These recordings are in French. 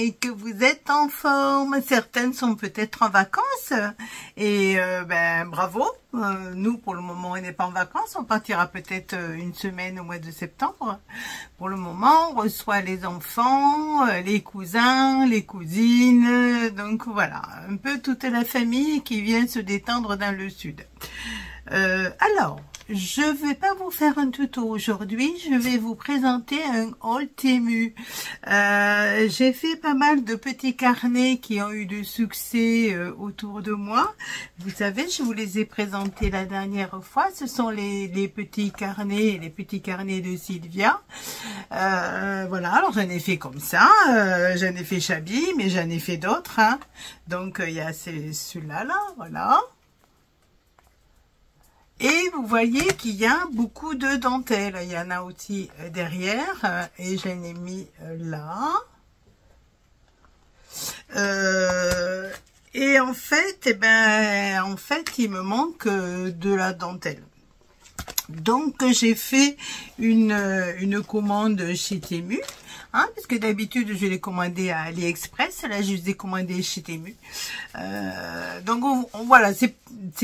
et que vous êtes en forme. Certaines sont peut-être en vacances et ben bravo. Nous, pour le moment, on n'est pas en vacances. On partira peut-être une semaine au mois de septembre. Pour le moment, on reçoit les enfants, les cousins, les cousines. Donc voilà, un peu toute la famille qui vient se détendre dans le sud. Alors, je vais pas vous faire un tuto aujourd'hui, je vais vous présenter un haul Temu. J'ai fait pas mal de petits carnets qui ont eu du succès autour de moi. Vous savez, je vous les ai présentés la dernière fois. Ce sont les petits carnets de Sylvia. Voilà, alors j'en ai fait comme ça. J'en ai fait Chabi, mais j'en ai fait d'autres. Hein. Donc il y a celui-là, voilà. Et vous voyez qu'il y a beaucoup de dentelles. Il y en a aussi derrière. Et j'en ai mis là. Et en fait, il me manque de la dentelle. Donc, j'ai fait une commande chez Temu. Hein, parce que d'habitude, je les commandais à AliExpress. Là, je les ai commandés chez Temu. Donc, voilà, c'est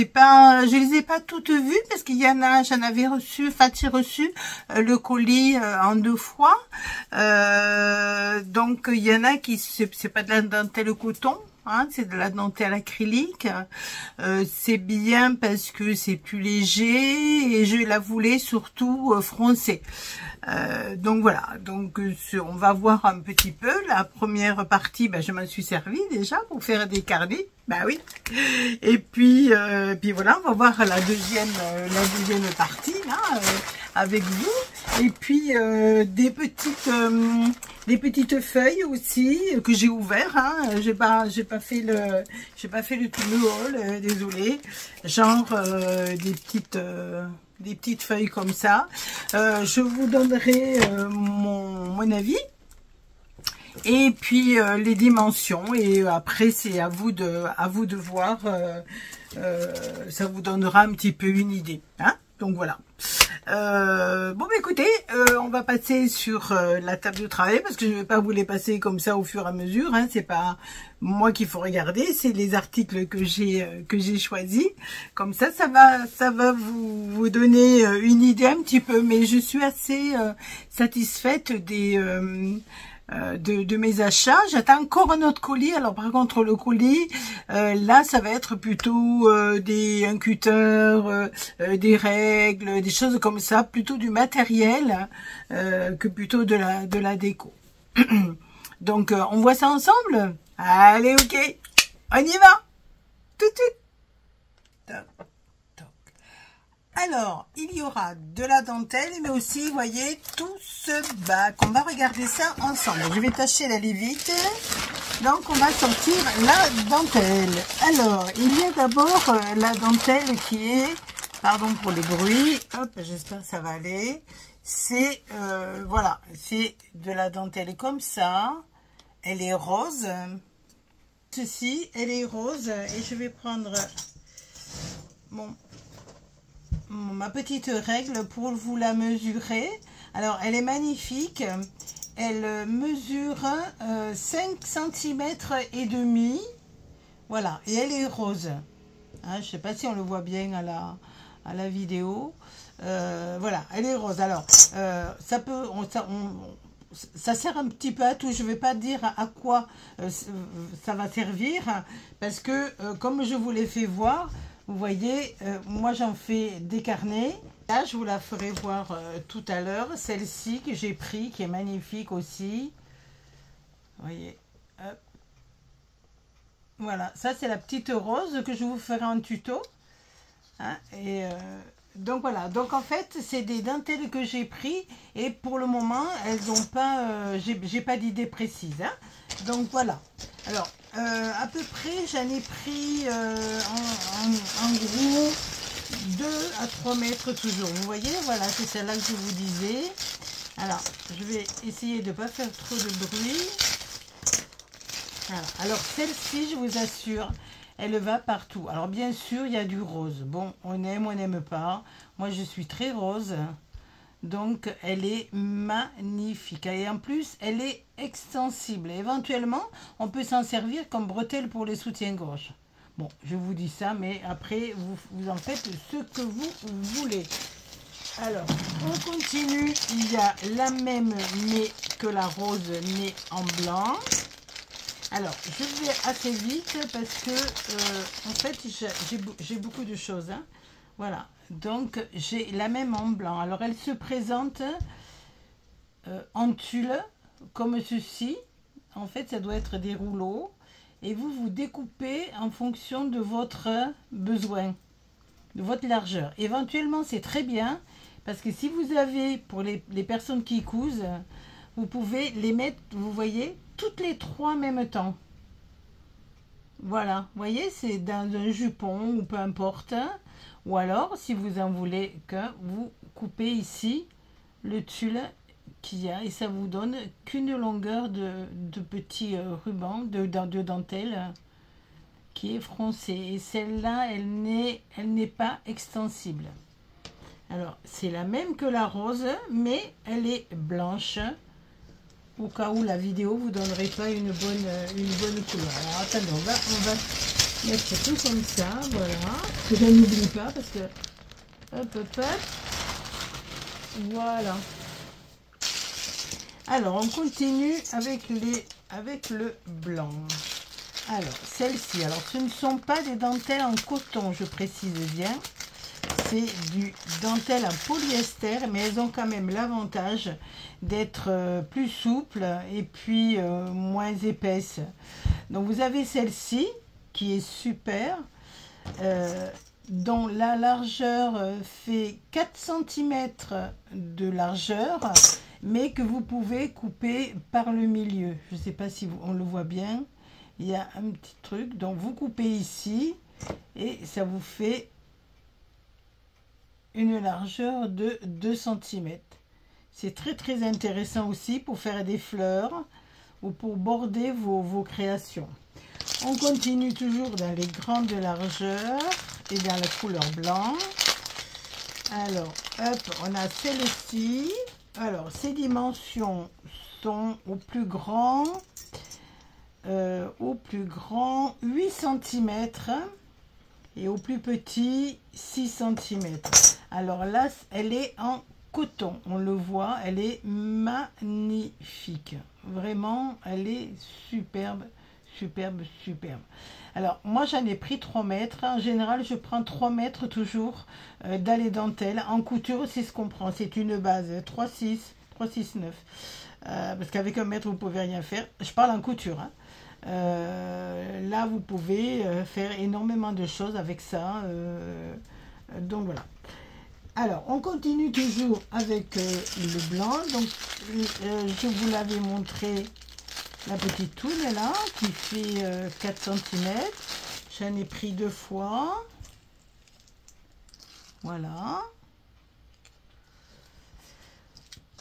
pas, je les ai pas toutes vues parce qu'il y en a, j'en avais reçu, enfin, j'ai reçu le colis en 2 fois. Donc, il y en a qui, c'est pas de la dentelle coton. Hein, c'est de la dentelle acrylique. C'est bien parce que c'est plus léger et je la voulais surtout froncée. Donc voilà, donc on va voir un petit peu. La première partie, ben, je m'en suis servi déjà pour faire des carnets. Bah oui. Et puis voilà, on va voir la deuxième partie là avec vous. Et puis des petites feuilles aussi que j'ai ouvert. Hein. J'ai pas fait le tout le haul, désolé. Genre des petites feuilles comme ça. Je vous donnerai mon avis. Et puis les dimensions, et après c'est à vous de voir, ça vous donnera un petit peu une idée, hein. Donc voilà. Bon bah écoutez, on va passer sur la table de travail parce que je ne vais pas vous les passer comme ça au fur et à mesure, hein. C'est pas moi qu'il faut regarder, c'est les articles que j'ai choisis. Comme ça va vous donner une idée un petit peu, mais je suis assez satisfaite de mes achats. J'attends encore un autre colis. Alors par contre le colis, là ça va être plutôt un cutter, des règles, des choses comme ça, plutôt du matériel que plutôt de la déco. Donc on voit ça ensemble. Allez, ok, on y va tout de suite. Toc, toc. Alors, il y aura de la dentelle, mais aussi, vous voyez, tout ce bac. On va regarder ça ensemble. Je vais tâcher d'aller vite. Donc, on va sortir la dentelle. Alors, il y a d'abord la dentelle qui est, pardon pour les bruits, hop, j'espère que ça va aller. C'est, voilà, c'est de la dentelle comme ça. Elle est rose. Ceci, elle est rose. Et je vais prendre ma petite règle pour vous la mesurer. Alors, elle est magnifique. Elle mesure 5 cm et demi. Voilà, et elle est rose. Hein, je ne sais pas si on le voit bien à la vidéo. Voilà, elle est rose. Alors, ça sert un petit peu à tout. Je ne vais pas dire à quoi ça va servir. Parce que, comme je vous l'ai fait voir, vous voyez, moi j'en fais des carnets. Là, je vous la ferai voir tout à l'heure. Celle-ci que j'ai pris, qui est magnifique aussi. Vous voyez, hop. Voilà, ça c'est la petite rose que je vous ferai en tuto. Hein, et donc voilà, donc en fait c'est des dentelles que j'ai pris et pour le moment elles n'ont pas, j'ai pas d'idée précise. Hein. Donc voilà. Alors à peu près j'en ai pris en gros 2 à 3 mètres toujours. Vous voyez, voilà, c'est celle-là que je vous disais. Alors je vais essayer de ne pas faire trop de bruit. Voilà. Alors celle-ci, je vous assure, elle va partout. Alors bien sûr, il y a du rose. Bon, on aime, on n'aime pas. Moi, je suis très rose. Donc, elle est magnifique. Et en plus, elle est extensible. Éventuellement, on peut s'en servir comme bretelle pour les soutiens-gorge. Bon, je vous dis ça, mais après, vous en faites ce que vous voulez. Alors, on continue. Il y a la même, mais que la rose, mais en blanc. Alors, je vais assez vite parce que, en fait, j'ai beaucoup de choses. Hein. Voilà. Donc, j'ai la même en blanc. Alors, elle se présente en tulle, comme ceci. En fait, ça doit être des rouleaux. Et vous découpez en fonction de votre besoin, de votre largeur. Éventuellement, c'est très bien, parce que si vous avez, pour les personnes qui cousent, vous pouvez les mettre, vous voyez, toutes les trois en même temps. Voilà, vous voyez, c'est dans un jupon ou peu importe. Ou alors, si vous en voulez qu'un, vous coupez ici le tulle qu'il y a et ça vous donne qu'une longueur de petits rubans, de dentelle qui est froncée. Et celle-là, elle n'est pas extensible. Alors, c'est la même que la rose, mais elle est blanche. Au cas où la vidéo vous donnerait pas une bonne couleur. Alors, attendez, on va mettre tout comme ça, voilà. Que je n'oublie pas parce que... Hop, hop, hop. Voilà. Alors, on continue avec le blanc. Alors, celle-ci, alors ce ne sont pas des dentelles en coton, je précise bien. C'est du dentelle en polyester, mais elles ont quand même l'avantage d'être plus souples et puis moins épaisses. Donc, vous avez celle-ci qui est super, dont la largeur fait 4 cm de largeur, mais que vous pouvez couper par le milieu. Je ne sais pas si on le voit bien. Il y a un petit truc. Donc, vous coupez ici et ça vous fait une largeur de 2 cm. C'est très, très intéressant aussi pour faire des fleurs ou pour border vos créations. On continue toujours dans les grandes largeurs et dans la couleur blanc. Alors, hop, on a celle-ci. Alors, ces dimensions sont au plus grand 8 cm et au plus petit 6 cm. Alors là, elle est en coton. On le voit, elle est magnifique. Vraiment, elle est superbe, superbe, superbe. Alors, moi, j'en ai pris 3 mètres. En général, je prends 3 mètres toujours dans les dentelles. En couture, c'est ce qu'on prend. C'est une base 3,6, 3,6,9. Parce qu'avec 1 mètre, vous ne pouvez rien faire. Je parle en couture. Hein. Là, vous pouvez faire énormément de choses avec ça. Donc, voilà. Alors, on continue toujours avec le blanc. Donc, je vous l'avais montré. La petite toune là, qui fait 4 cm. J'en ai pris 2 fois. Voilà.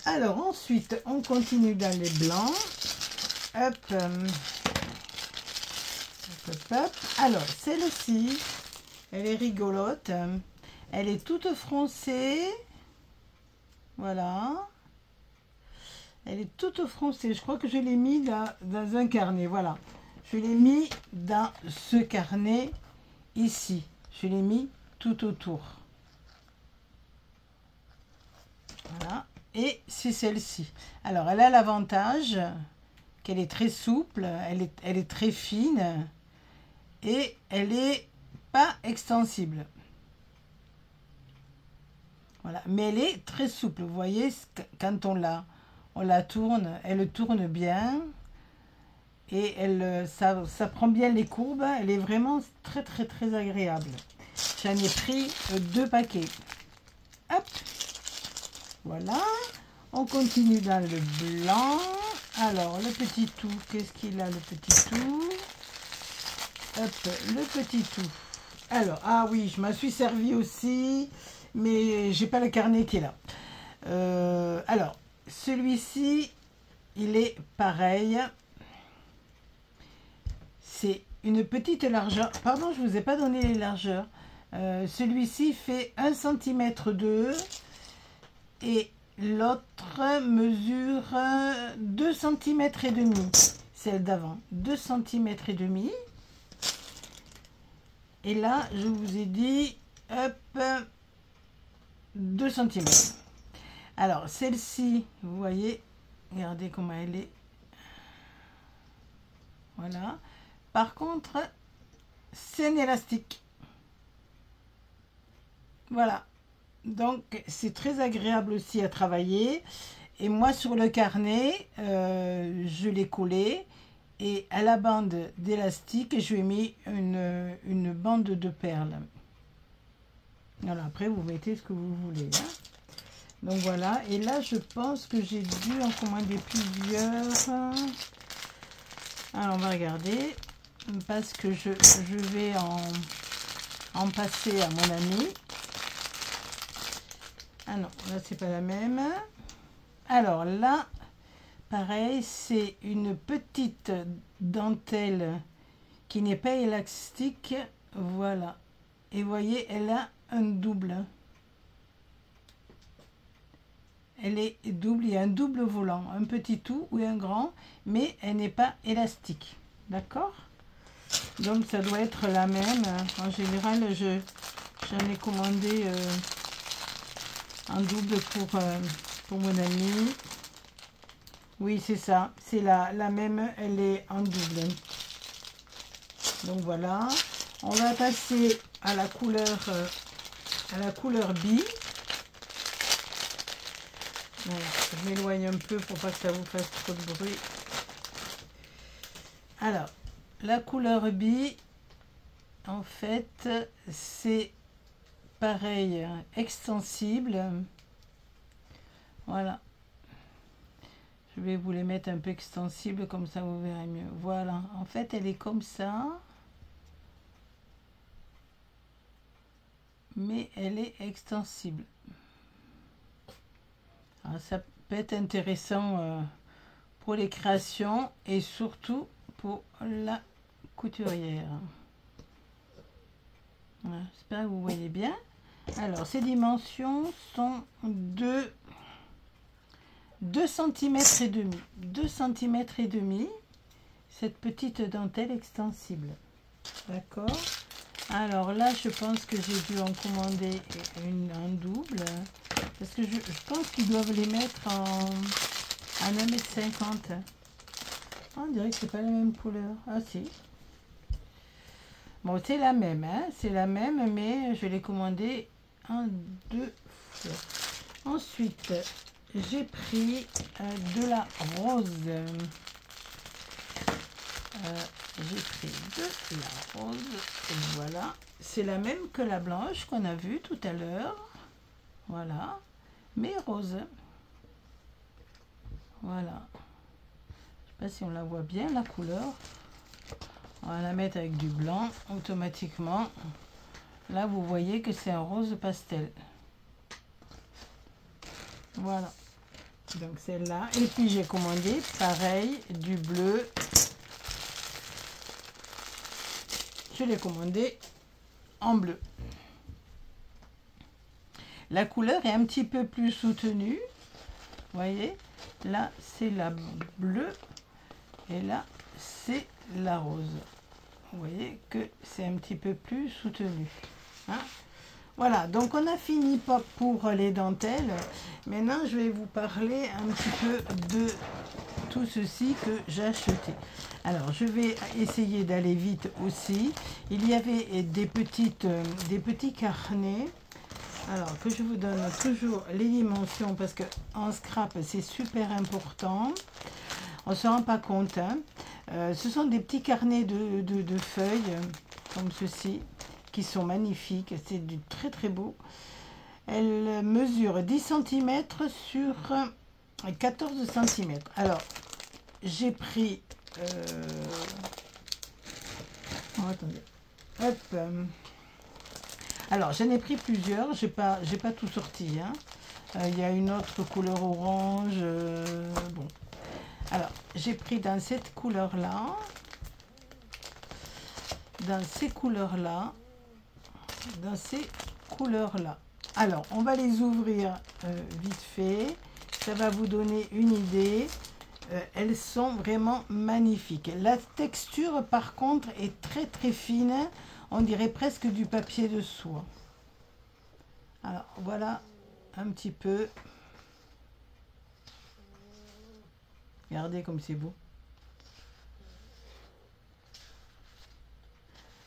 Alors, ensuite, on continue dans les blancs. Hop. Hop, hop. Alors, celle-ci, elle est rigolote. Elle est toute froncée. Voilà. Elle est toute froncée. Je crois que je l'ai mis dans un carnet. Voilà. Je l'ai mis dans ce carnet ici. Je l'ai mis tout autour. Voilà. Et c'est celle-ci. Alors, elle a l'avantage qu'elle est très souple. Elle est très fine. Et elle n'est pas extensible. Voilà. Mais elle est très souple. Vous voyez, quand on la tourne, elle tourne bien et ça prend bien les courbes. Elle est vraiment très très très agréable. J'en ai pris 2 paquets. Hop, voilà. On continue dans le blanc. Alors le petit tout, qu'est-ce qu'il a le petit tout? Hop, le petit tout. Alors, ah oui, je m'en suis servi aussi, mais j'ai pas le carnet qui est là. Alors, celui-ci, il est pareil. C'est une petite largeur. Pardon, je ne vous ai pas donné les largeurs. Celui-ci fait 1 cm de et l'autre mesure 2 cm et demi, celle d'avant, 2 cm et demi. Et là, je vous ai dit, hop, 2 cm. Alors, celle-ci, vous voyez, regardez comment elle est. Voilà. Par contre, c'est un élastique. Voilà. Donc, c'est très agréable aussi à travailler. Et moi, sur le carnet, je l'ai collé. Et à la bande d'élastique, je lui ai mis une bande de perles. Alors, après, vous mettez ce que vous voulez. Hein. Donc, voilà. Et là, je pense que j'ai dû en commander plusieurs. Alors, on va regarder. Parce que je vais en passer à mon ami. Ah non, là, c'est pas la même. Alors, là... Pareil, c'est une petite dentelle qui n'est pas élastique. Voilà. Et vous voyez, elle a un double. Elle est double, il y a un double volant, un petit tout ou un grand, mais elle n'est pas élastique. D'accord? Donc ça doit être la même. En général, j'en ai commandé un double pour mon ami. Oui, c'est ça. C'est la même. Elle est en double. Donc voilà. On va passer à la couleur bi. Voilà. Je m'éloigne un peu pour pas que ça vous fasse trop de bruit. Alors, la couleur bi, en fait, c'est pareil, extensible. Voilà. Je vais vous les mettre un peu extensibles, comme ça vous verrez mieux. Voilà, en fait, elle est comme ça. Mais elle est extensible. Alors, ça peut être intéressant pour les créations et surtout pour la couturière. Voilà, j'espère que vous voyez bien. Alors, ces dimensions sont de 2 cm et demi. 2 cm et demi, cette petite dentelle extensible. D'accord? Alors là, je pense que j'ai dû en commander un double. Parce que je pense qu'ils doivent les mettre en 1,50 m. On dirait que c'est pas la même couleur. Ah si. Bon, c'est la même, hein? C'est la même, mais je vais les commander en 2 fois. Ensuite, j'ai pris de la rose. J'ai pris de la rose. Et voilà. C'est la même que la blanche qu'on a vue tout à l'heure. Voilà. Mais rose. Voilà. Je sais pas si on la voit bien, la couleur. On va la mettre avec du blanc automatiquement. Là, vous voyez que c'est un rose pastel. Voilà. Donc celle-là. Et puis j'ai commandé, pareil, du bleu. Je l'ai commandé en bleu. La couleur est un petit peu plus soutenue. Vous voyez, là c'est la bleue et là c'est la rose. Vous voyez que c'est un petit peu plus soutenu. Hein? Voilà, donc on a fini pour les dentelles. Maintenant, je vais vous parler un petit peu de tout ceci que j'ai acheté. Alors, je vais essayer d'aller vite aussi. Il y avait des petits carnets. Alors, que je vous donne toujours les dimensions parce que en scrap, c'est super important. On ne se rend pas compte. Hein. Ce sont des petits carnets de feuilles comme ceci qui sont magnifiques. C'est du très très beau. Elle mesure 10 cm sur 14 cm. Alors, j'ai pris... Oh, attendez. Hop. Alors, j'en ai pris plusieurs. J'ai pas tout sorti. Hein. Il y a une autre couleur orange. Bon. Alors, j'ai pris dans cette couleur-là. Dans ces couleurs-là. Dans ces couleurs-là. Alors, on va les ouvrir vite fait. ça va vous donner une idée. Elles sont vraiment magnifiques. La texture, par contre, est très très fine. On dirait presque du papier de soie. Alors, voilà un petit peu. Regardez comme c'est beau.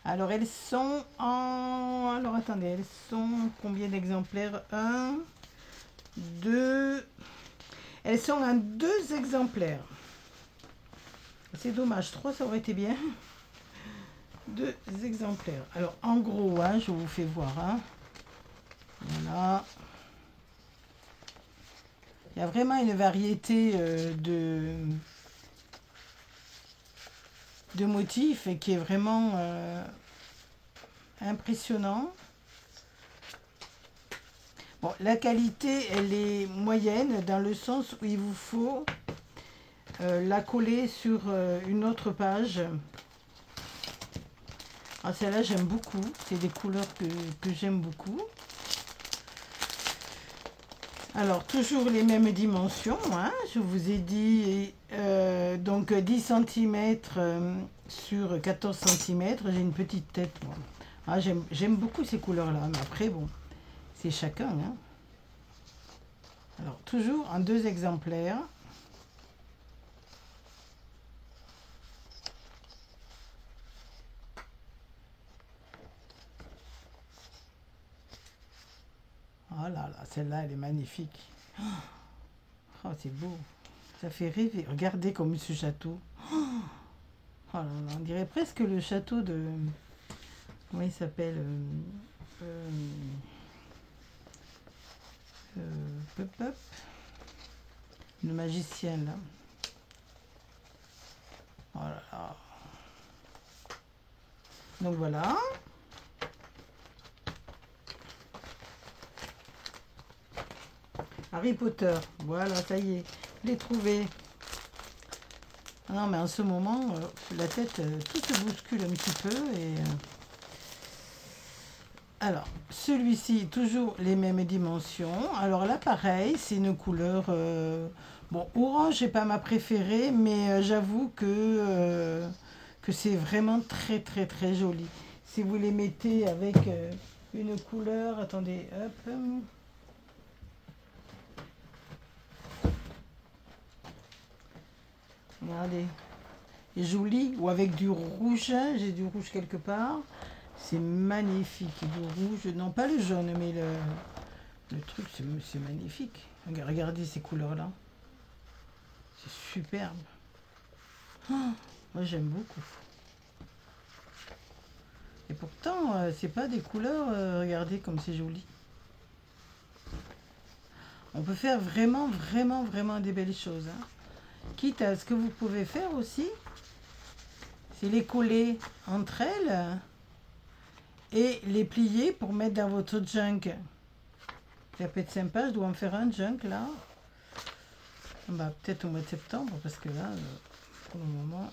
Alors, elles sont en... Alors, attendez, elles sont combien d'exemplaires? 1, 2... Elles sont en 2 exemplaires. C'est dommage, 3 ça aurait été bien. 2 exemplaires. Alors, en gros, hein, je vous fais voir. Hein. Voilà. Il y a vraiment une variété de motifs et qui est vraiment impressionnant. Bon, la qualité, elle est moyenne dans le sens où il vous faut la coller sur une autre page. Ah, celle-là, j'aime beaucoup. C'est des couleurs que j'aime beaucoup. Alors, toujours les mêmes dimensions. Hein, je vous ai dit, donc 10 cm sur 14 cm. J'ai une petite tête. Moi. Ah, j'aime beaucoup ces couleurs-là. Mais après, bon, c'est chacun. Hein. Alors, toujours en 2 exemplaires. Oh là là, celle-là, elle est magnifique. Oh, c'est beau. Ça fait rêver. Regardez comme ce château. Oh là là, on dirait presque le château de... Comment il s'appelle le magicien, là. Oh là là. Donc voilà. Harry Potter, voilà, ça y est, je l'ai trouvé. Ah non, mais en ce moment, la tête, tout se bouscule un petit peu. Et alors, celui-ci, toujours les mêmes dimensions. Alors là, pareil, c'est une couleur... bon, orange n'est pas ma préférée, mais j'avoue que c'est vraiment très, très, très joli. Si vous les mettez avec une couleur... Attendez, hop... Regardez, joli, ou avec du rouge, j'ai du rouge quelque part, c'est magnifique, du rouge, non pas le jaune, mais le truc, c'est magnifique. Regardez ces couleurs-là, c'est superbe. Oh, moi j'aime beaucoup. Et pourtant, c'est pas des couleurs, regardez comme c'est joli. On peut faire vraiment, vraiment, vraiment des belles choses. Hein. Quitte à ce que vous pouvez faire aussi, c'est les coller entre elles et les plier pour mettre dans votre junk. Ça peut être sympa, je dois en faire un junk là. Bah, peut-être au mois de septembre parce que là, pour le moment...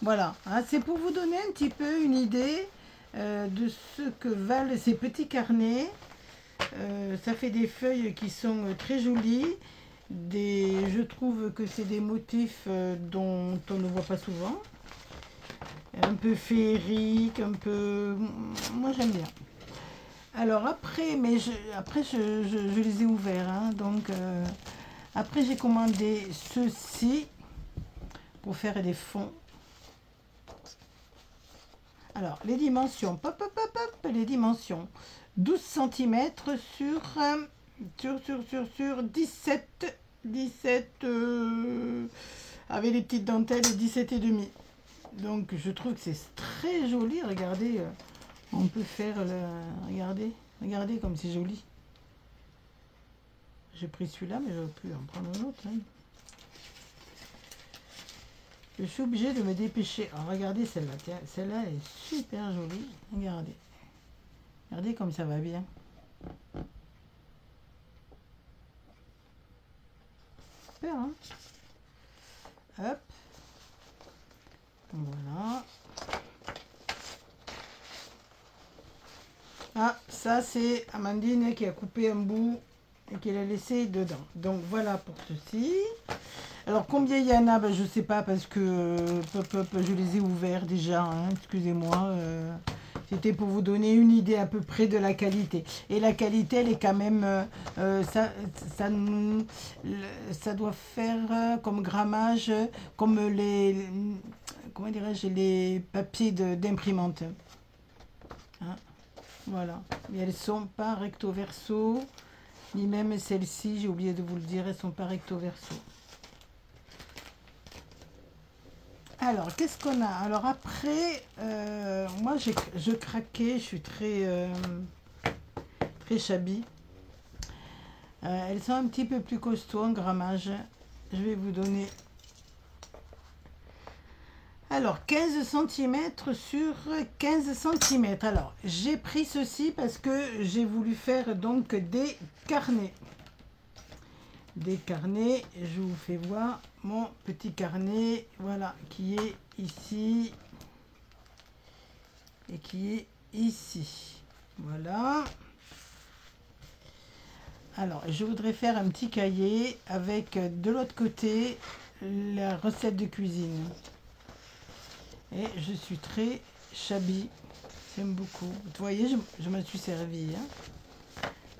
Voilà, hein, c'est pour vous donner un petit peu une idée de ce que valent ces petits carnets. Ça fait des feuilles qui sont très jolies. Je trouve que c'est des motifs dont on ne voit pas souvent. Un peu féerique, un peu... Moi j'aime bien. Alors après, je les ai ouverts. Hein, donc après j'ai commandé ceci pour faire des fonds. Alors les dimensions, pop, les dimensions. 12 cm sur 17 avec les petites dentelles, 17,5. Donc je trouve que c'est très joli. Regardez, on peut faire regardez comme c'est joli. J'ai pris celui-là, mais j'aurais pu en prendre un autre. Hein. Je suis obligée de me dépêcher. Alors, regardez celle-là, tiens, celle-là est super jolie. Regardez. Regardez comme ça va bien. Super, hein? Hop. Voilà. Ah, ça c'est Amandine qui a coupé un bout et qui l'a laissé dedans. Donc voilà pour ceci. Alors combien il y en a, ben, je ne sais pas parce que je les ai ouverts déjà, hein, excusez-moi. C'était pour vous donner une idée à peu près de la qualité. Et la qualité, elle est quand même, ça doit faire comme grammage, comme comment dirais-je, les papiers d'imprimante. Hein, voilà. Mais elles ne sont pas recto verso, ni même celles-ci, j'ai oublié de vous le dire, elles ne sont pas recto verso. Alors, qu'est-ce qu'on a? Alors après, moi, je craquais, je suis très shabby. Elles sont un petit peu plus costauds en grammage. Je vais vous donner... Alors, 15 cm sur 15 cm. Alors, j'ai pris ceci parce que j'ai voulu faire donc des carnets. Des carnets, je vous fais voir mon petit carnet, voilà, qui est ici et qui est ici, voilà. Alors je voudrais faire un petit cahier avec de l'autre côté la recette de cuisine et je suis très shabby, j'aime beaucoup, vous voyez, je me suis servi, hein.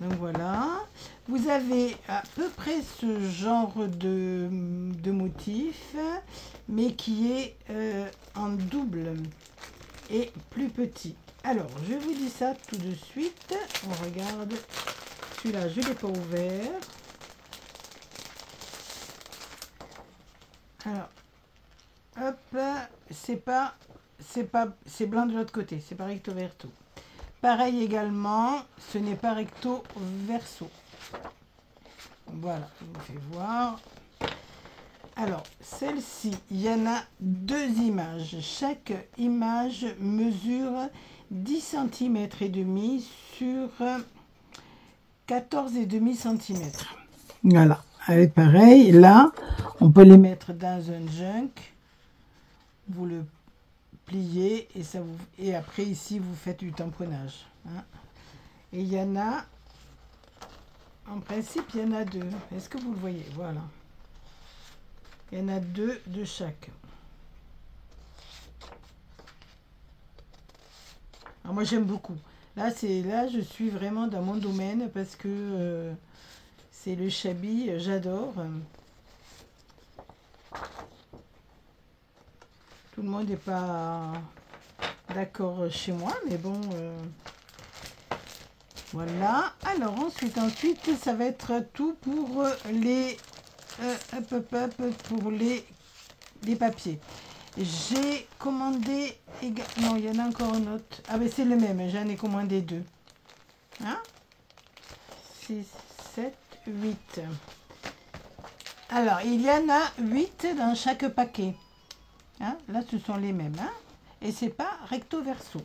Donc voilà, vous avez à peu près ce genre de motif, mais qui est en double et plus petit. Alors, je vous dis ça tout de suite. On regarde, celui-là, je ne l'ai pas ouvert. Alors, hop, c'est blanc de l'autre côté, c'est pas recto verso. Pareil également, ce n'est pas recto verso. Voilà, je vous fais voir. Alors, celle-ci, il y en a deux images. Chaque image mesure 10 cm et demi sur 14,5 cm. Voilà, avec pareil, là, on peut les mettre dans un junk. Vous le pliez et ça vous, et après ici vous faites du tamponnage, hein. Et il y en a, en principe il y en a deux, est-ce que vous le voyez? Voilà, il y en a deux de chaque. Alors moi j'aime beaucoup, là je suis vraiment dans mon domaine parce que c'est le shabby, j'adore. Tout le monde n'est pas d'accord chez moi, mais bon, voilà. Alors ensuite, ça va être tout pour les pour les papiers. J'ai commandé, non, il y en a encore un autre. Ah ben c'est le même, j'en ai commandé deux. Hein? 6, 7, 8. Alors, il y en a 8 dans chaque paquet. Hein, là, ce sont les mêmes, hein, et c'est pas recto verso.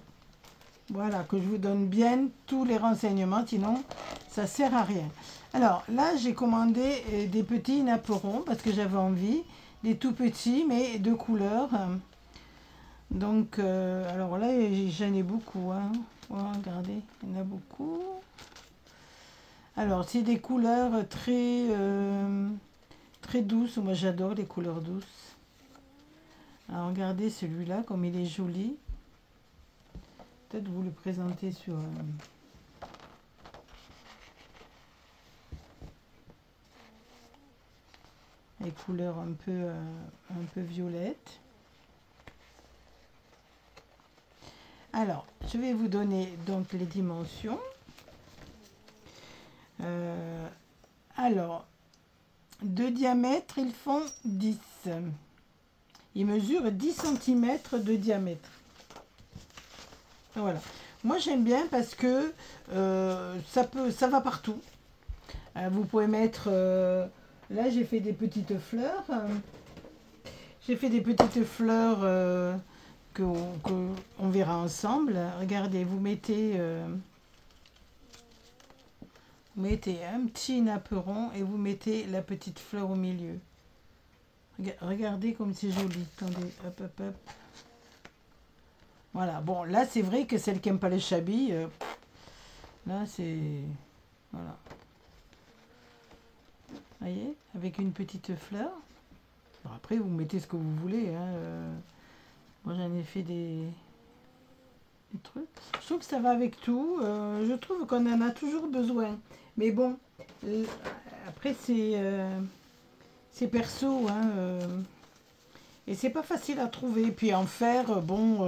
Voilà, que je vous donne bien tous les renseignements, sinon ça sert à rien. Alors là, j'ai commandé des petits napperons parce que j'avais envie, des tout petits, mais de couleur. Donc, alors là, j'en ai beaucoup, hein. Voilà, regardez, il y en a beaucoup. Alors, c'est des couleurs très douces. Moi, j'adore les couleurs douces. Alors regardez celui-là, comme il est joli. Peut-être vous le présenter sur... les couleurs un peu violettes. Alors, je vais vous donner donc les dimensions. Alors, de diamètre, ils font 10. Il mesure 10 cm de diamètre. Voilà. Moi, j'aime bien parce que ça va partout. Vous pouvez mettre... là, j'ai fait des petites fleurs. J'ai fait des petites fleurs qu'on verra ensemble. Regardez, vous mettez un petit napperon et vous mettez la petite fleur au milieu. Regardez comme c'est joli. Attendez, hop, hop, hop. Voilà, bon, là, c'est vrai que celles qui n'aiment pas les shabby, Là, c'est... Voilà. Vous voyez, avec une petite fleur. Bon, après, vous mettez ce que vous voulez. Hein. Moi, j'en ai fait des trucs. Je trouve que ça va avec tout. Je trouve qu'on en a toujours besoin. Mais bon, après, c'est perso. Hein, et c'est pas facile à trouver. Puis en fer, bon...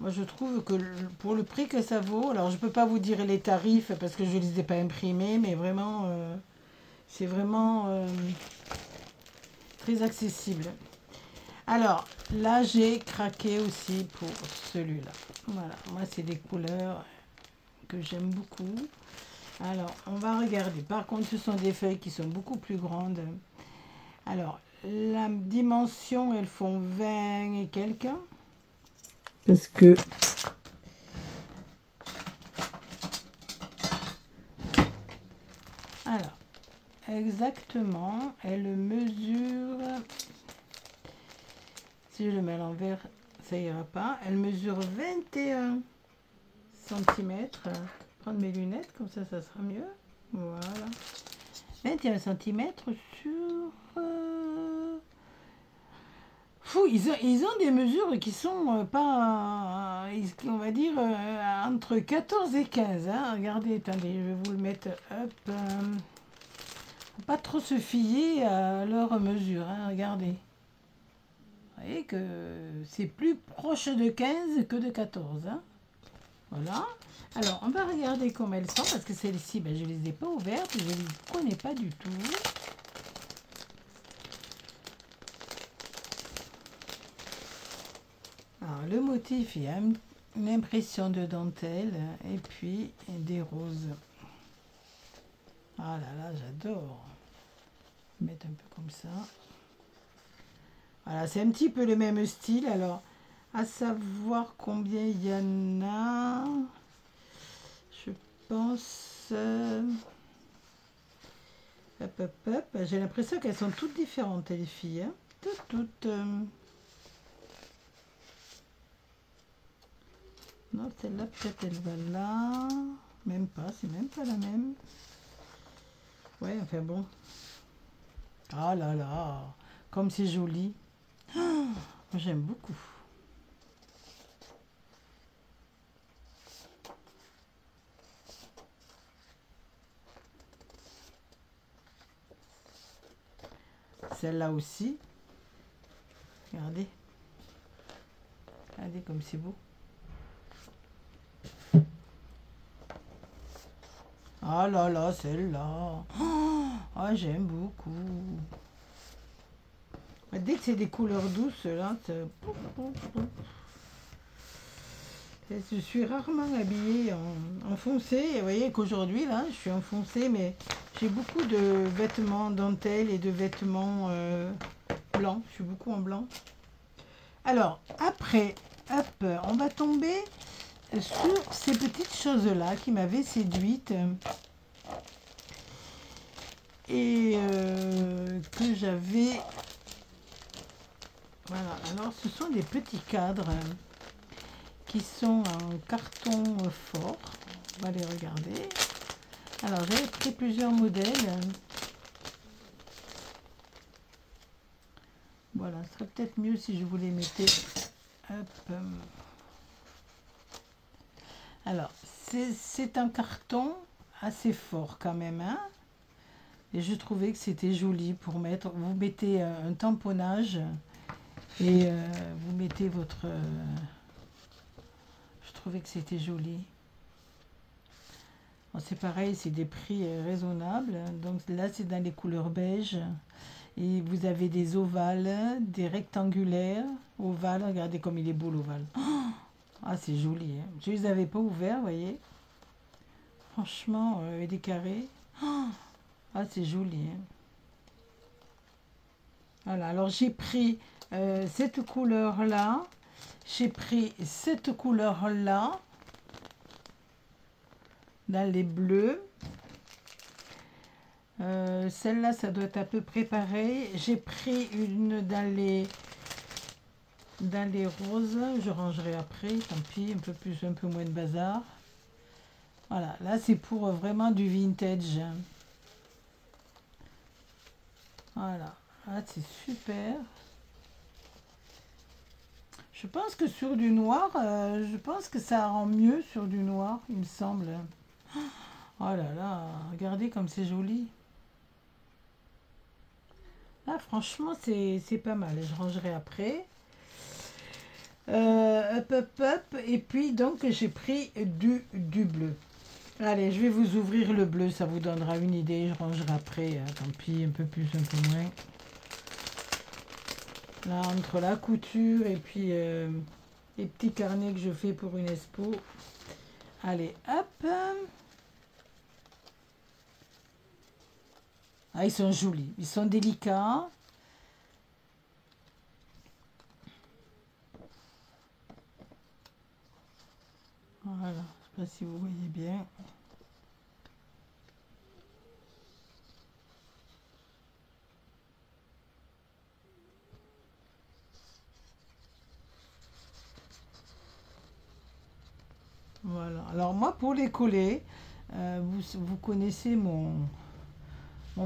moi, je trouve que pour le prix que ça vaut, alors je peux pas vous dire les tarifs parce que je ne les ai pas imprimés, mais vraiment, c'est vraiment très accessible. Alors, là, j'ai craqué aussi pour celui-là. Voilà, moi, c'est des couleurs que j'aime beaucoup. Alors, on va regarder. Par contre, ce sont des feuilles qui sont beaucoup plus grandes. Alors, la dimension, elles font 20 et quelques. Parce que alors exactement elle mesure, si je le mets à l'envers ça ira pas, elle mesure 21 cm. Prendre mes lunettes comme ça sera mieux. Voilà, 21 cm sur ils ont des mesures qui sont pas, on va dire, entre 14 et 15. Hein. Regardez, attendez, je vais vous le mettre. Hop. Faut pas trop se fier à leurs mesures. Hein, regardez. Vous voyez que c'est plus proche de 15 que de 14. Hein. Voilà. Alors, on va regarder comment elles sont, parce que celles-ci, ben, je ne les ai pas ouvertes, je ne les connais pas du tout. Alors, le motif, il y a une impression de dentelle et puis des roses. Ah là là, j'adore. Mettre un peu comme ça. Voilà, c'est un petit peu le même style. Alors, à savoir combien il y en a. Je pense... hop, hop, hop. J'ai l'impression qu'elles sont toutes différentes, les filles. Hein. Toutes. Non, celle-là, peut-être elle va là. Même pas, c'est même pas la même. Ouais, enfin bon. Ah là là, comme c'est joli. Oh, j'aime beaucoup. Celle-là aussi. Regardez. Regardez comme c'est beau. Ah là là, celle-là. Oh, j'aime beaucoup. Dès que c'est des couleurs douces, là, je suis rarement habillée en foncé. Et vous voyez qu'aujourd'hui, là, je suis en foncé, mais j'ai beaucoup de vêtements dentelle et de vêtements blancs. Je suis beaucoup en blanc. Alors, après, hop, on va tomber sur ces petites choses-là qui m'avaient séduite et que j'avais... Voilà, alors ce sont des petits cadres qui sont en carton fort. On va les regarder. Alors, j'avais pris plusieurs modèles. Voilà, ce serait peut-être mieux si je vous les mettais. Hop. Alors, c'est un carton assez fort quand même. Hein, et je trouvais que c'était joli pour mettre. Vous mettez un tamponnage et vous mettez votre... je trouvais que c'était joli. Bon, c'est pareil, c'est des prix raisonnables. Donc là, c'est dans les couleurs beige. Et vous avez des ovales, des rectangulaires. Ovales, regardez comme il est beau l'ovale. Ah, c'est joli. Hein. Je ne les avais pas ouverts, vous voyez. Franchement, des carrés. Ah, c'est joli. Hein. Voilà, alors j'ai pris cette couleur-là. J'ai pris cette couleur-là. Dans les bleus. Celle-là, ça doit être à peu près pareil. J'ai pris une dans les dans les roses, je rangerai après, tant pis, un peu moins de bazar. Voilà, là c'est pour vraiment du vintage. Voilà, là c'est super. Je pense que sur du noir, je pense que ça rend mieux sur du noir, il me semble. Oh là là, regardez comme c'est joli. Ah, franchement, c'est pas mal. Je rangerai après. Hop, hop, hop. Et puis, donc, j'ai pris du bleu. Allez, je vais vous ouvrir le bleu. Ça vous donnera une idée. Je rangerai après. Tant pis, un peu plus, un peu moins. Là, entre la couture et puis les petits carnets que je fais pour une expo. Allez, hop. Ah, ils sont jolis. Ils sont délicats. Voilà, je ne sais pas si vous voyez bien. Voilà. Alors moi, pour les coller, vous connaissez mon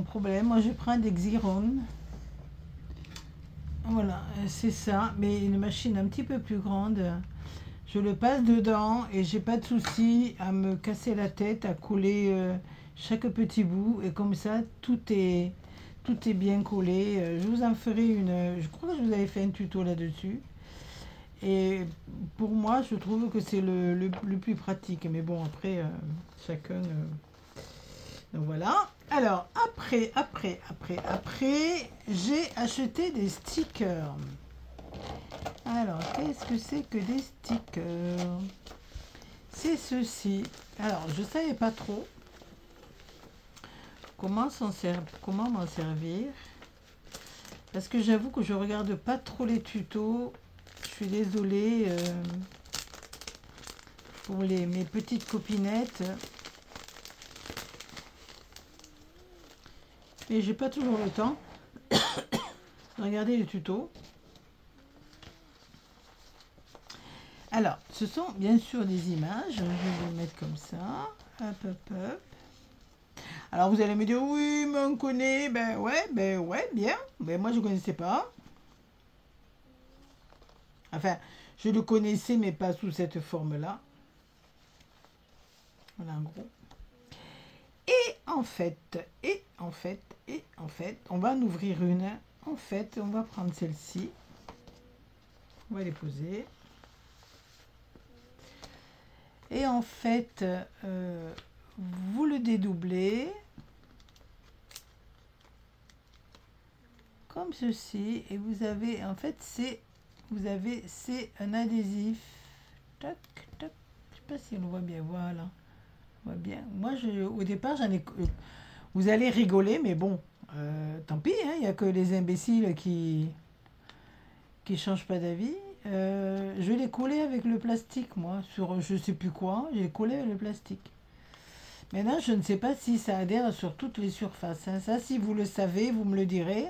problème. Moi, je prends des Xyron. Voilà, c'est ça. Mais une machine un petit peu plus grande. Je le passe dedans et j'ai pas de souci à me casser la tête, à coller chaque petit bout. Et comme ça, tout est bien collé. Je vous en ferai une... Je crois que je vous avais fait un tuto là-dessus. Et pour moi, je trouve que c'est le plus pratique. Mais bon, après, chacun... Donc voilà. Alors, après, j'ai acheté des stickers. Alors, qu'est-ce que c'est que des stickers? C'est ceci. Alors, je ne savais pas trop comment m'en servir. Parce que j'avoue que je regarde pas trop les tutos. Je suis désolée pour mes petites copinettes. Et j'ai pas toujours le temps de regarder les tutos. Alors, ce sont bien sûr des images. Je vais les mettre comme ça. Hop, hop, hop. Alors, vous allez me dire, oui, mais on connaît. Ben ouais, bien. Mais moi, je ne connaissais pas. Enfin, je le connaissais, mais pas sous cette forme-là. Voilà, en gros. En fait, on va en ouvrir une. En fait, on va prendre celle-ci. On va les poser. Et en fait, vous le dédoublez. Comme ceci. Et vous avez, en fait, c'est un adhésif. Tac, tac. Je sais pas si on le voit bien. Voilà. On voit bien. Moi, au départ, j'en ai... Vous allez rigoler, mais bon, tant pis, hein, il n'y a que les imbéciles qui changent pas d'avis. Je l'ai collé avec le plastique, moi, sur je sais plus quoi. J'ai collé avec le plastique. Maintenant, je ne sais pas si ça adhère sur toutes les surfaces. Hein. Ça, si vous le savez, vous me le direz.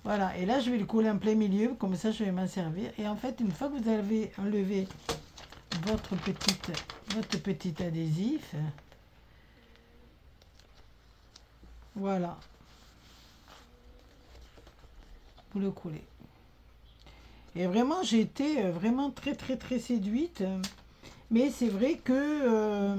Voilà, et là, je vais le coller en plein milieu, comme ça, je vais m'en servir. Et en fait, une fois que vous avez enlevé votre petit adhésif, voilà, vous le coulez. Et vraiment, j'ai été vraiment très très très séduite. Mais c'est vrai que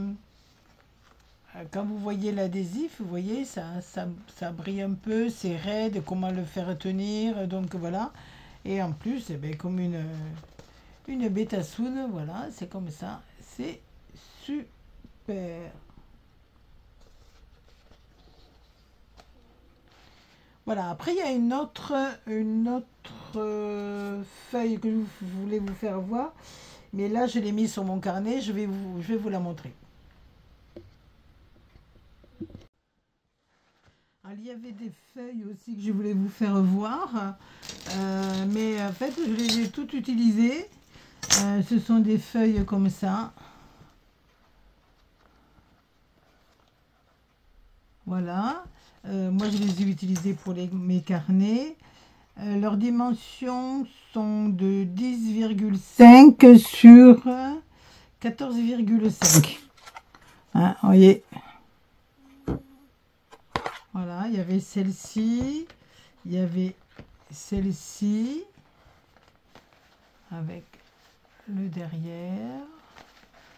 quand vous voyez l'adhésif, vous voyez, ça brille un peu, c'est raide, comment le faire tenir. Donc voilà. Et en plus, eh bien, comme une bétassoune, voilà, c'est comme ça. C'est super. Voilà, après il y a une autre feuille que je voulais vous faire voir, mais là je l'ai mise sur mon carnet, je vais vous la montrer. Alors, il y avait des feuilles aussi que je voulais vous faire voir, mais en fait je les ai toutes utilisées. Ce sont des feuilles comme ça. Voilà. Moi je les ai utilisées pour mes carnets. Leurs dimensions sont de 10,5 sur 14,5. Hein, vous voyez. Voilà, il y avait celle-ci, il y avait celle-ci avec le derrière.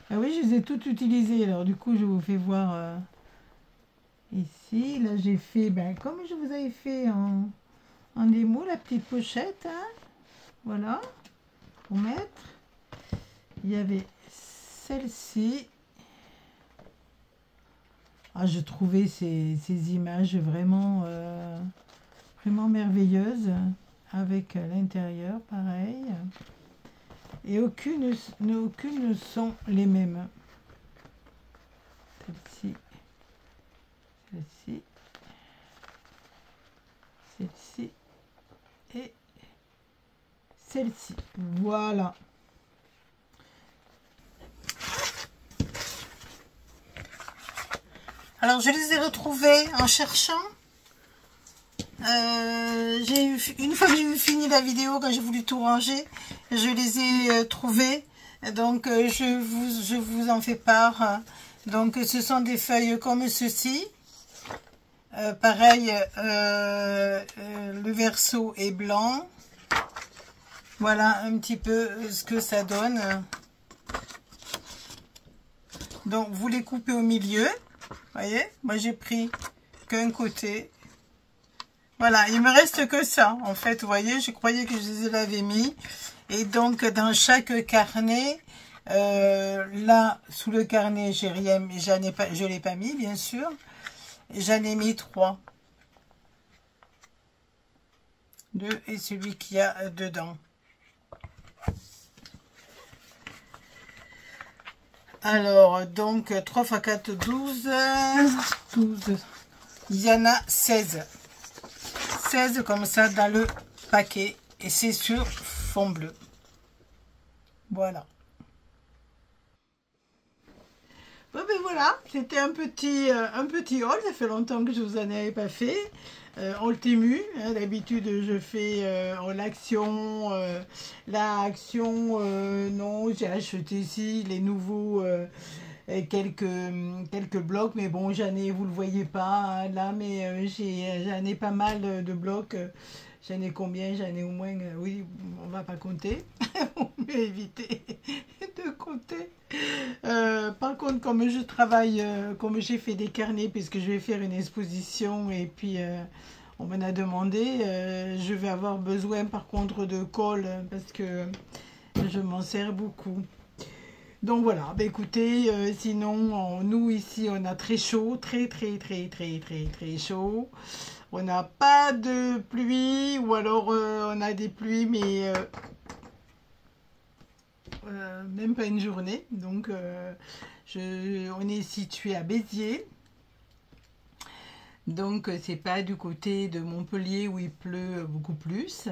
Ah oui, je les ai toutes utilisées. Alors du coup, je vous fais voir ici. Là, j'ai fait, ben, comme je vous avais fait en démo, la petite pochette. Hein, voilà, pour mettre. Il y avait celle-ci. Ah, je trouvais ces images vraiment, vraiment merveilleuses. Avec l'intérieur, pareil. Et aucune ne sont les mêmes. Celle-ci, celle-ci, celle-ci et celle-ci. Voilà. Alors, je les ai retrouvés en cherchant. Une fois que j'ai fini la vidéo, quand j'ai voulu tout ranger, je les ai trouvés. Donc, je vous en fais part. Donc, ce sont des feuilles comme ceci. Pareil, le verso est blanc. Voilà un petit peu ce que ça donne. Donc, vous les coupez au milieu. Voyez, moi j'ai pris qu'un côté. Voilà, il me reste que ça. En fait, vous voyez, je croyais que je les avais mis. Et donc, dans chaque carnet, là, sous le carnet, j'ai rien, je l'ai pas mis, bien sûr. J'en ai mis 3. 2 et celui qu'il y a dedans. Alors, donc, 3 x 4, 12. 12. Il y en a 16. 16 comme ça dans le paquet. Et c'est sur fond bleu. Voilà. Bon, ben voilà, c'était un petit haul. Ça fait longtemps que je vous en avais pas fait. On Temu, hein, d'habitude je fais l'action, non, j'ai acheté ici les nouveaux quelques blocs, mais bon, j'en ai, vous le voyez pas hein, là, mais j'en ai pas mal de blocs. J'en ai combien? J'en ai au moins, oui, on va pas compter, on va éviter de compter. Par contre, comme je travaille, comme j'ai fait des carnets, puisque je vais faire une exposition, et puis on m'en a demandé, je vais avoir besoin par contre de colle, parce que je m'en sers beaucoup. Donc voilà, bah écoutez, sinon, nous ici, on a très chaud, très chaud. On n'a pas de pluie, ou alors on a des pluies, mais même pas une journée. Donc, on est situé à Béziers. Donc, c'est pas du côté de Montpellier où il pleut beaucoup plus.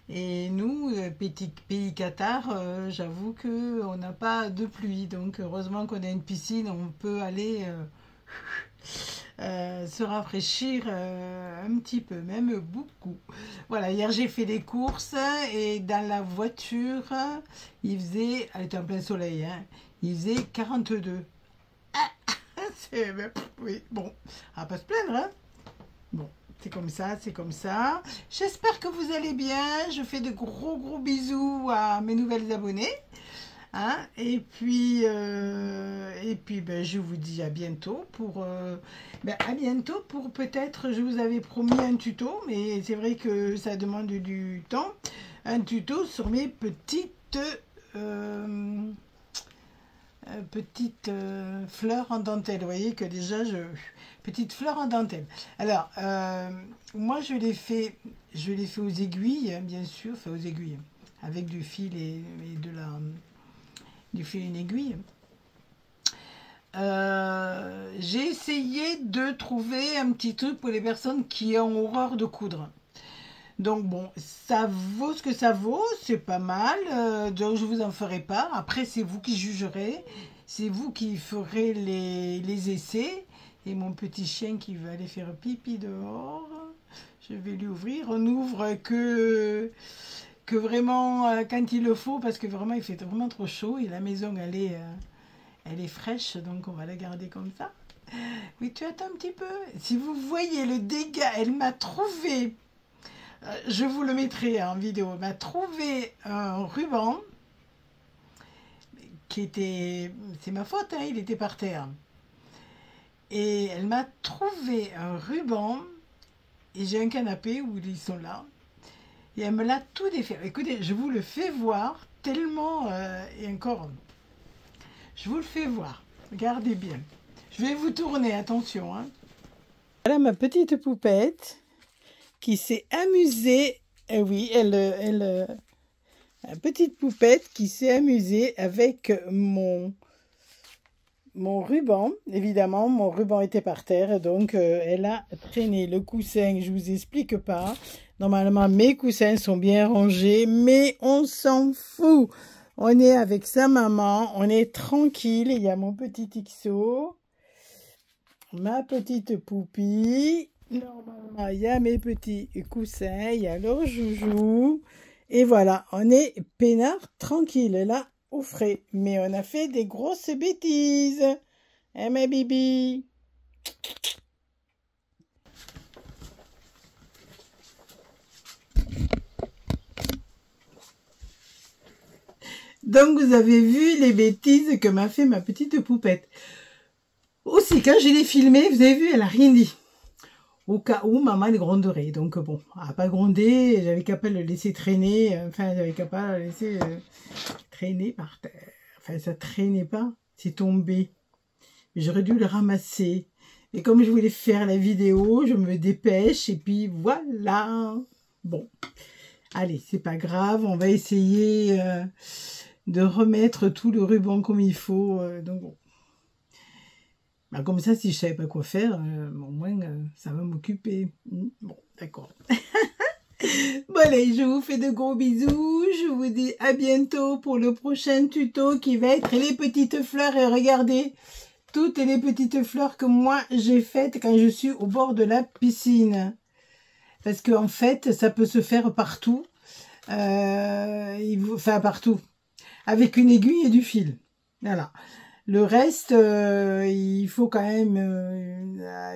Et nous, petit pays Qatar, j'avoue qu'on n'a pas de pluie. Donc, heureusement qu'on a une piscine, on peut aller se rafraîchir un petit peu, même beaucoup. Voilà, hier j'ai fait des courses et dans la voiture, il faisait, elle était en plein soleil, hein, il faisait 42. Oui, bon, on va pas se plaindre, hein. Bon, c'est comme ça, c'est comme ça. J'espère que vous allez bien. Je fais de gros bisous à mes nouvelles abonnées. Hein, et puis ben, je vous dis à bientôt pour peut-être, je vous avais promis un tuto, mais c'est vrai que ça demande du temps. Un tuto sur mes petites fleurs en dentelle. Vous voyez que déjà petites fleurs en dentelle. Alors moi je l'ai fait aux aiguilles, hein, bien sûr, enfin aux aiguilles, avec du fil et du fil et une aiguille. J'ai essayé de trouver un petit truc pour les personnes qui ont horreur de coudre. Donc bon, ça vaut ce que ça vaut, c'est pas mal, donc je vous en ferai pas. Après, c'est vous qui jugerez, c'est vous qui ferez les essais. Et mon petit chien qui veut aller faire pipi dehors, Je vais lui ouvrir. On ouvre que vraiment quand il le faut, parce que vraiment il fait vraiment trop chaud et la maison elle est fraîche, donc on va la garder comme ça. Oui, tu attends un petit peu. Si vous voyez le dégât, elle m'a trouvé, je vous le mettrai en vidéo, elle m'a trouvé un ruban qui était, c'est ma faute, hein, il était par terre. Et elle m'a trouvé un ruban, et j'ai un canapé où ils sont là, et elle me l'a tout défait. Écoutez, je vous le fais voir, tellement, et encore, je vous le fais voir, regardez bien. Je vais vous tourner, attention. Hein. Voilà ma petite poupette qui s'est amusée, oui, une petite poupette qui s'est amusée avec mon ruban. Évidemment, mon ruban était par terre, donc elle a traîné le coussin. Je vous explique pas. Normalement, mes coussins sont bien rangés, mais on s'en fout. On est avec sa maman, on est tranquille. Il y a mon petit XO, ma petite poupie. Normalement, il y a mes petits coussins, il y a leur joujou. Et voilà, on est peinard tranquille là, au frais. Mais on a fait des grosses bêtises. Hein, ma bibi? Donc, vous avez vu les bêtises que m'a fait ma petite poupette. Aussi, quand je l'ai filmée, vous avez vu, elle a rien dit. Au cas où maman elle gronderait. Donc bon, elle n'a pas grondé, j'avais qu'à pas le laisser traîner, enfin j'avais qu'à pas le laisser traîner par terre. Enfin ça traînait pas, c'est tombé. J'aurais dû le ramasser. Et comme je voulais faire la vidéo, je me dépêche et puis voilà. Bon, allez, c'est pas grave, on va essayer de remettre tout le ruban comme il faut. Donc bon. Bah, comme ça, si je savais pas quoi faire, au moins, ça va m'occuper. Bon, d'accord. Bon, allez, je vous fais de gros bisous. Je vous dis à bientôt pour le prochain tuto qui va être les petites fleurs. Et regardez, toutes les petites fleurs que moi, j'ai faites quand je suis au bord de la piscine. Parce qu'en fait, ça peut se faire partout. Enfin, partout. Avec une aiguille et du fil. Voilà. Le reste, il faut quand même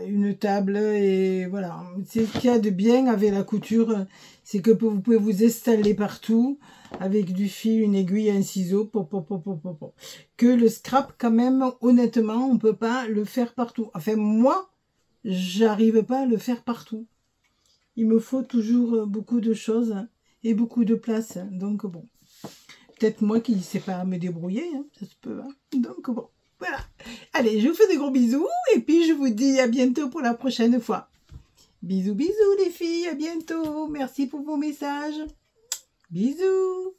une table et voilà. C'est ce qu'il y a de bien avec la couture, c'est que vous pouvez vous installer partout avec du fil, une aiguille, un ciseau. Que le scrap, quand même, honnêtement, on peut pas le faire partout. Enfin, moi, j'arrive pas à le faire partout. Il me faut toujours beaucoup de choses et beaucoup de place. Donc bon. Peut-être moi qui ne sais pas me débrouiller, hein, ça se peut. Hein. Donc bon, voilà. Allez, je vous fais de gros bisous et puis je vous dis à bientôt pour la prochaine fois. Bisous, bisous les filles, à bientôt. Merci pour vos messages. Bisous.